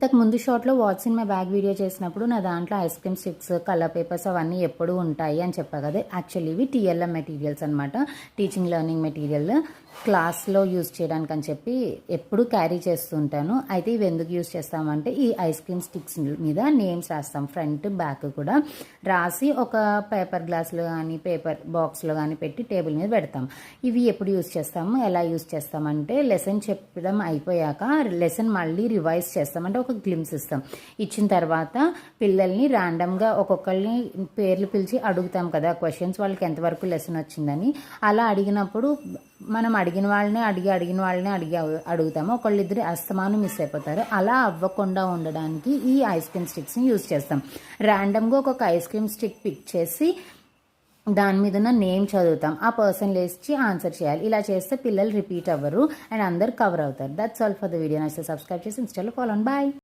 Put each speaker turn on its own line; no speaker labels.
ఇంతకు ముందు షార్ట్లో what's in my bag video చేసినప్పుడు నా దాంట్లో ice cream sticks, colour papers అవన్నీ ఎప్పుడు ఉంటాయి అని చెప్పా కదా. యాక్చువల్లీ ఇవి టీఎల్ఎం మెటీరియల్స్ అనమాట. టీచింగ్ లెర్నింగ్ మెటీరియల్ క్లాస్లో యూజ్ చేయడానికి అని చెప్పి ఎప్పుడు క్యారీ చేస్తుంటాను. అయితే ఇవి ఎందుకు యూజ్ చేస్తామంటే ఈ ఐస్ క్రీమ్ స్టిక్స్ మీద నేమ్స్ రాస్తాం, ఫ్రంట్ బ్యాక్ కూడా రాసి ఒక పేపర్ గ్లాస్లో కానీ పేపర్ బాక్స్లో కానీ పెట్టి టేబుల్ మీద పెడతాం. ఇవి ఎప్పుడు యూజ్ చేస్తాము, ఎలా యూజ్ చేస్తామంటే లెసన్ చెప్పడం అయిపోయాక లెసన్ మళ్ళీ రివైజ్ చేస్తాం. అంటే ఒక గ్లిమ్స్ ఇస్తాం. ఇచ్చిన తర్వాత పిల్లల్ని ర్యాండమ్గా ఒక్కొక్కరిని పేర్లు పిలిచి అడుగుతాం కదా క్వశ్చన్స్, వాళ్ళకి ఎంతవరకు లెసన్ వచ్చిందని. అలా అడిగినప్పుడు మనం అడిగిన వాళ్ళని అడుగుతాము. ఒకళ్ళిద్దరు అస్తమానం మిస్ అయిపోతారు. అలా అవ్వకుండా ఉండడానికి ఈ ఐస్ క్రీమ్ స్టిక్స్ని యూజ్ చేస్తాం. ర్యాండమ్గా ఒక్కొక్క ఐస్ క్రీమ్ స్టిక్ పిక్ చేసి దాని మీద ఉన్న నేమ్ చదువుతాం. ఆ పర్సన్ లేచి ఆన్సర్ చేయాలి. ఇలా చేస్తే పిల్లలు రిపీట్ అవ్వరు అండ్ అందరు కవర్ అవుతారు. That's all for the video. నచ్చితే సబ్స్క్రైబ్ చేసి ఇన్స్టాలో ఫాలో. బాయ్.